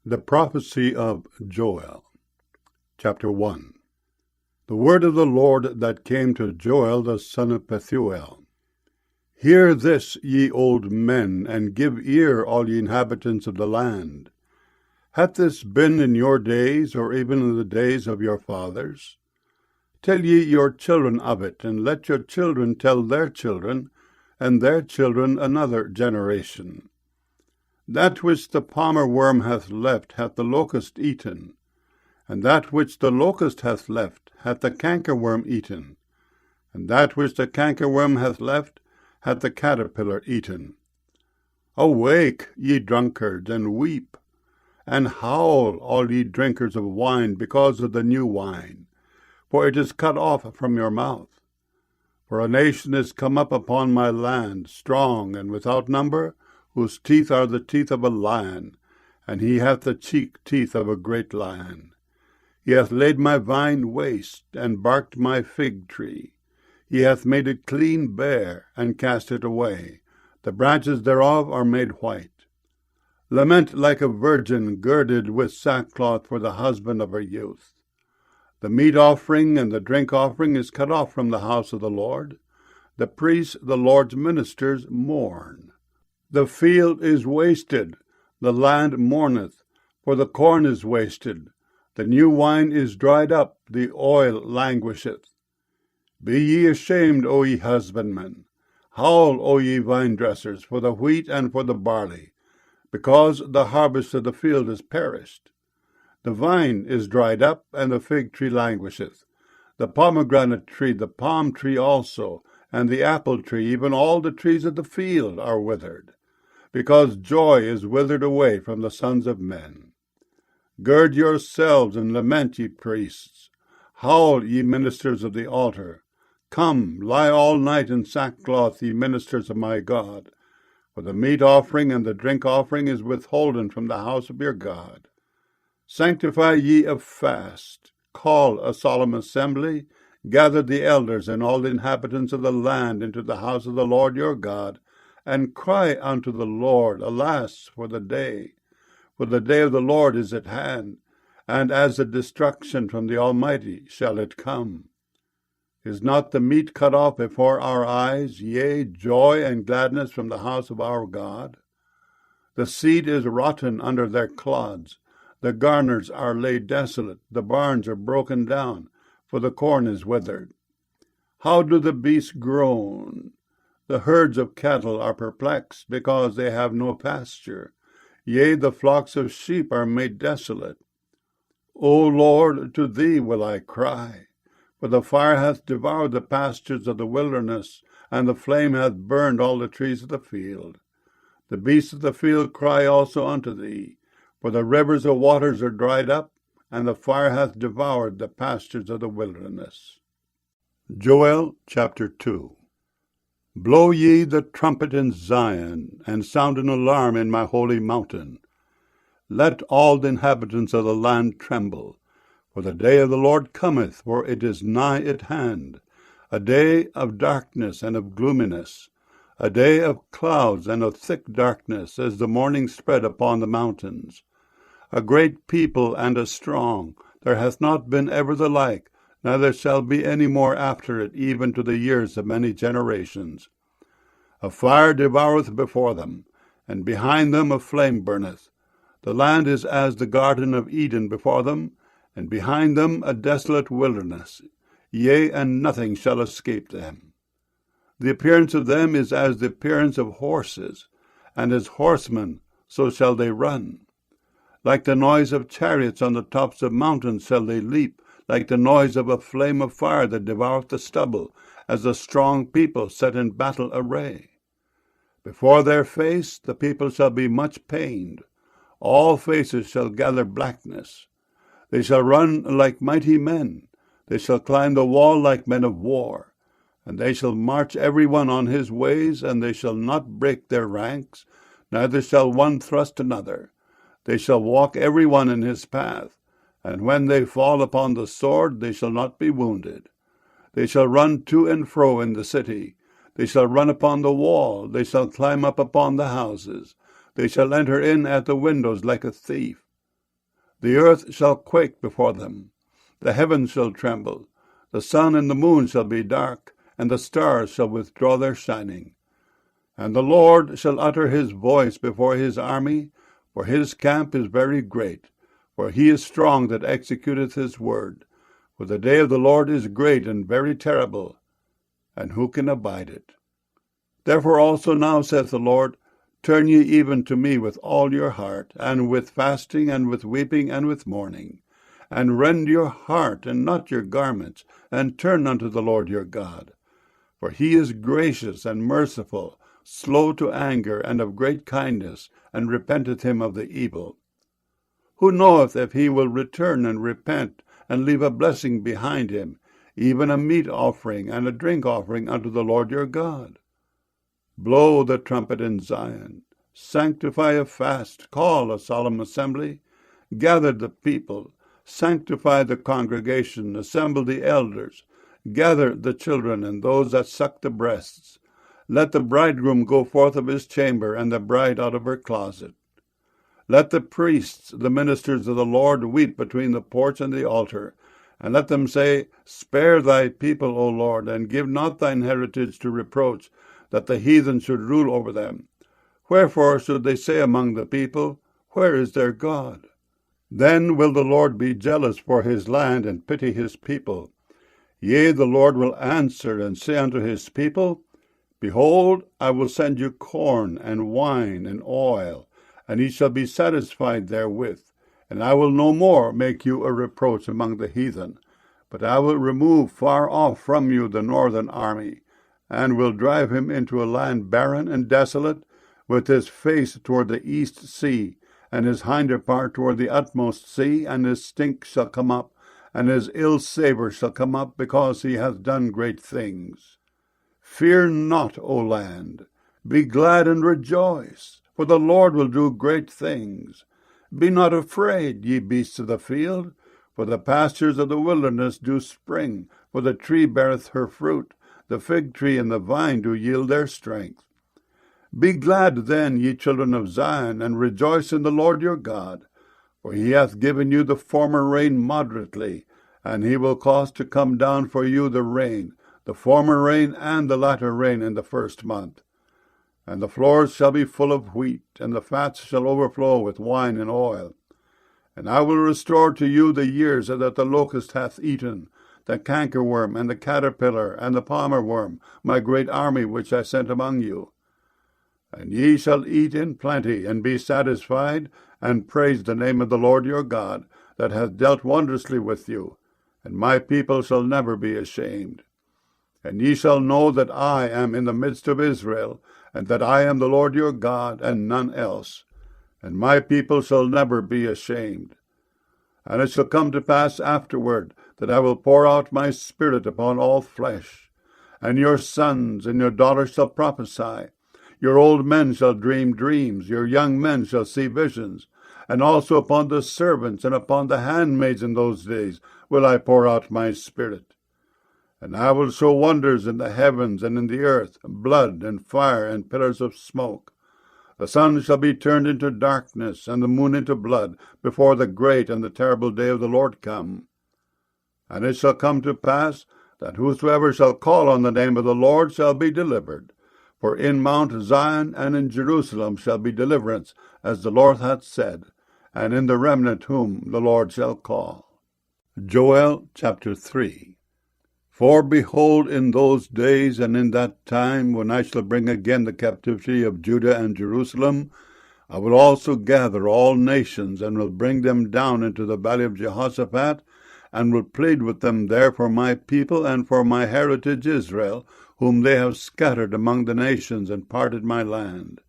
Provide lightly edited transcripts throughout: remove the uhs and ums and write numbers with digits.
The prophecy of Joel. Chapter 1. The word of the Lord that came to Joel the son of Pethuel. Hear this, ye old men, and give ear, all ye inhabitants of the land. Hath this been in your days, or even in the days of your fathers? Tell ye your children of it, and let your children tell their children, and their children another generation. That which the palmer worm hath left hath the locust eaten, and that which the locust hath left hath the cankerworm eaten, and that which the cankerworm hath left hath the caterpillar eaten. Awake, ye drunkards, and weep, and howl, all ye drinkers of wine, because of the new wine, for it is cut off from your mouth. For a nation is come up upon my land, strong and without number, whose teeth are the teeth of a lion, and he hath the cheek teeth of a great lion. He hath laid my vine waste, and barked my fig tree. He hath made it clean bare, and cast it away. The branches thereof are made white. Lament like a virgin girded with sackcloth for the husband of her youth. The meat offering and the drink offering is cut off from the house of the Lord. The priests, the Lord's ministers, mourn. The field is wasted, the land mourneth, for the corn is wasted. The new wine is dried up, the oil languisheth. Be ye ashamed, O ye husbandmen. Howl, O ye vine-dressers, for the wheat and for the barley, because the harvest of the field is perished. The vine is dried up, and the fig tree languisheth. The pomegranate tree, the palm tree also, and the apple tree, even all the trees of the field are withered, because joy is withered away from the sons of men. Gird yourselves and lament, ye priests. Howl, ye ministers of the altar. Come, lie all night in sackcloth, ye ministers of my God. For the meat offering and the drink offering is withholden from the house of your God. Sanctify ye a fast. Call a solemn assembly. Gather the elders and all the inhabitants of the land into the house of the Lord your God, and cry unto the Lord, Alas, for the day of the Lord is at hand, and as a destruction from the Almighty shall it come. Is not the meat cut off before our eyes, yea, joy and gladness from the house of our God? The seed is rotten under their clods, the garners are laid desolate, the barns are broken down, for the corn is withered. How do the beasts groan? The herds of cattle are perplexed, because they have no pasture. Yea, the flocks of sheep are made desolate. O Lord, to thee will I cry. For the fire hath devoured the pastures of the wilderness, and the flame hath burned all the trees of the field. The beasts of the field cry also unto thee, for the rivers of waters are dried up, and the fire hath devoured the pastures of the wilderness. Joel chapter 2. Blow ye the trumpet in Zion, and sound an alarm in my holy mountain. Let all the inhabitants of the land tremble, for the day of the Lord cometh, for it is nigh at hand, a day of darkness and of gloominess, a day of clouds and of thick darkness, as the morning spread upon the mountains. A great people and a strong, there hath not been ever the like, neither shall be any more after it, even to the years of many generations. A fire devoureth before them, and behind them a flame burneth. The land is as the garden of Eden before them, and behind them a desolate wilderness. Yea, and nothing shall escape them. The appearance of them is as the appearance of horses, and as horsemen so shall they run. Like the noise of chariots on the tops of mountains shall they leap, like the noise of a flame of fire that devoureth the stubble, as a strong people set in battle array. Before their face the people shall be much pained. All faces shall gather blackness. They shall run like mighty men. They shall climb the wall like men of war. And they shall march every one on his ways, and they shall not break their ranks, neither shall one thrust another. They shall walk every one in his path. And when they fall upon the sword, they shall not be wounded. They shall run to and fro in the city. They shall run upon the wall. They shall climb up upon the houses. They shall enter in at the windows like a thief. The earth shall quake before them. The heavens shall tremble. The sun and the moon shall be dark, and the stars shall withdraw their shining. And the Lord shall utter his voice before his army, for his camp is very great. For he is strong that executeth his word. For the day of the Lord is great and very terrible, and who can abide it? Therefore also now, saith the Lord, turn ye even to me with all your heart, and with fasting, and with weeping, and with mourning. And rend your heart, and not your garments, and turn unto the Lord your God. For he is gracious and merciful, slow to anger, and of great kindness, and repenteth him of the evil. Who knoweth if he will return and repent, and leave a blessing behind him, even a meat offering and a drink offering unto the Lord your God? Blow the trumpet in Zion, sanctify a fast, call a solemn assembly, gather the people, sanctify the congregation, assemble the elders, gather the children and those that suck the breasts. Let the bridegroom go forth of his chamber, and the bride out of her closet. Let the priests, the ministers of the Lord, weep between the porch and the altar, and let them say, Spare thy people, O Lord, and give not thine heritage to reproach, that the heathen should rule over them. Wherefore should they say among the people, Where is their God? Then will the Lord be jealous for his land, and pity his people. Yea, the Lord will answer, and say unto his people, Behold, I will send you corn, and wine, and oil, and ye shall be satisfied therewith. And I will no more make you a reproach among the heathen, but I will remove far off from you the northern army, and will drive him into a land barren and desolate, with his face toward the east sea, and his hinder part toward the utmost sea, and his stink shall come up, and his ill savour shall come up, because he hath done great things. Fear not, O land, be glad and rejoice, for the Lord will do great things. Be not afraid, ye beasts of the field, for the pastures of the wilderness do spring, for the tree beareth her fruit, the fig tree and the vine do yield their strength. Be glad then, ye children of Zion, and rejoice in the Lord your God, for he hath given you the former rain moderately, and he will cause to come down for you the rain, the former rain and the latter rain in the first month. And the floors shall be full of wheat, and the fats shall overflow with wine and oil. And I will restore to you the years that the locust hath eaten, the cankerworm, and the caterpillar, and the palmer worm, my great army which I sent among you. And ye shall eat in plenty, and be satisfied, and praise the name of the Lord your God, that hath dealt wondrously with you. And my people shall never be ashamed. And ye shall know that I am in the midst of Israel, and that I am the Lord your God, and none else. And my people shall never be ashamed. And it shall come to pass afterward, that I will pour out my Spirit upon all flesh. And your sons and your daughters shall prophesy. Your old men shall dream dreams. Your young men shall see visions. And also upon the servants and upon the handmaids in those days will I pour out my Spirit. And I will show wonders in the heavens and in the earth, blood and fire and pillars of smoke. The sun shall be turned into darkness, and the moon into blood, before the great and the terrible day of the Lord come. And it shall come to pass, that whosoever shall call on the name of the Lord shall be delivered. For in Mount Zion and in Jerusalem shall be deliverance, as the Lord hath said, and in the remnant whom the Lord shall call. Joel chapter 3. For behold, in those days and in that time, when I shall bring again the captivity of Judah and Jerusalem, I will also gather all nations, and will bring them down into the valley of Jehoshaphat, and will plead with them there for my people and for my heritage Israel, whom they have scattered among the nations, and parted my land.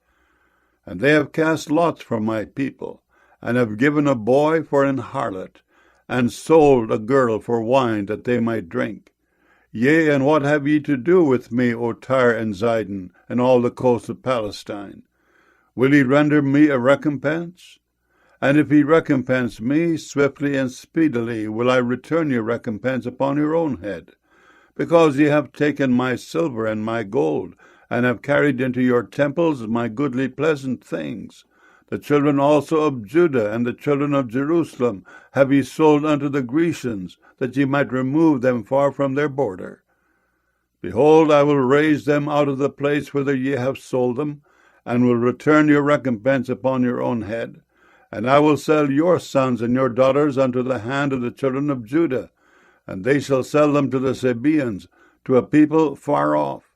And they have cast lots for my people, and have given a boy for an harlot, and sold a girl for wine that they might drink. Yea, and what have ye to do with me, O Tyre and Zidon, and all the coast of Palestine? Will ye render me a recompense? And if ye recompense me, swiftly and speedily will I return your recompense upon your own head. Because ye have taken my silver and my gold, and have carried into your temples my goodly pleasant things. The children also of Judah and the children of Jerusalem have ye sold unto the Grecians, that ye might remove them far from their border. Behold, I will raise them out of the place whither ye have sold them, and will return your recompense upon your own head. And I will sell your sons and your daughters unto the hand of the children of Judah, and they shall sell them to the Sabaeans, to a people far off.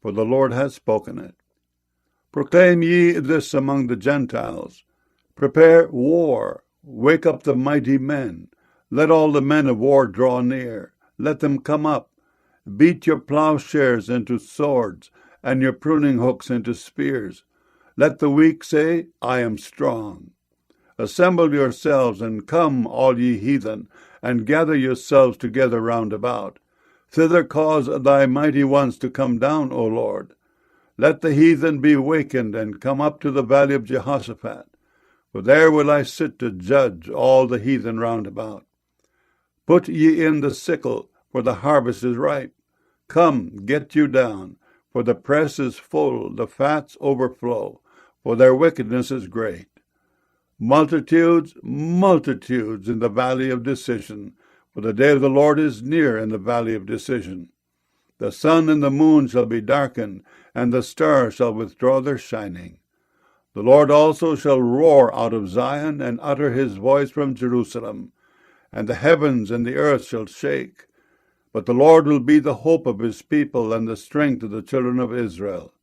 For the Lord hath spoken it. Proclaim ye this among the Gentiles. Prepare war. Wake up the mighty men. Let all the men of war draw near. Let them come up. Beat your plowshares into swords, and your pruning hooks into spears. Let the weak say, I am strong. Assemble yourselves, and come, all ye heathen, and gather yourselves together round about. Thither cause thy mighty ones to come down, O Lord. Let the heathen be wakened, and come up to the valley of Jehoshaphat. For there will I sit to judge all the heathen round about. Put ye in the sickle, for the harvest is ripe. Come, get you down, for the press is full, the fats overflow, for their wickedness is great. Multitudes, multitudes in the valley of decision, for the day of the Lord is near in the valley of decision. The sun and the moon shall be darkened, and the stars shall withdraw their shining. The Lord also shall roar out of Zion, and utter his voice from Jerusalem, and the heavens and the earth shall shake. But the Lord will be the hope of his people, and the strength of the children of Israel.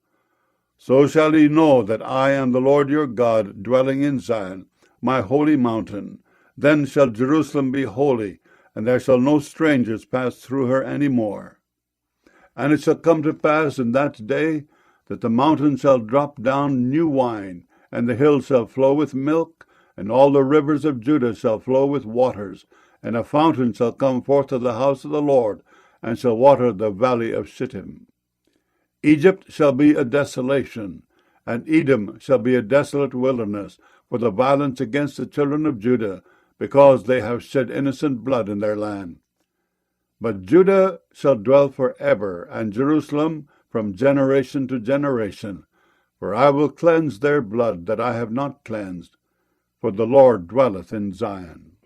So shall ye know that I am the Lord your God, dwelling in Zion, my holy mountain. Then shall Jerusalem be holy, and there shall no strangers pass through her any more. And it shall come to pass in that day that the mountains shall drop down new wine, and the hills shall flow with milk, and all the rivers of Judah shall flow with waters, and a fountain shall come forth of the house of the Lord, and shall water the valley of Shittim. Egypt shall be a desolation, and Edom shall be a desolate wilderness, for the violence against the children of Judah, because they have shed innocent blood in their land. But Judah shall dwell forever, and Jerusalem from generation to generation. For I will cleanse their blood that I have not cleansed, for the Lord dwelleth in Zion.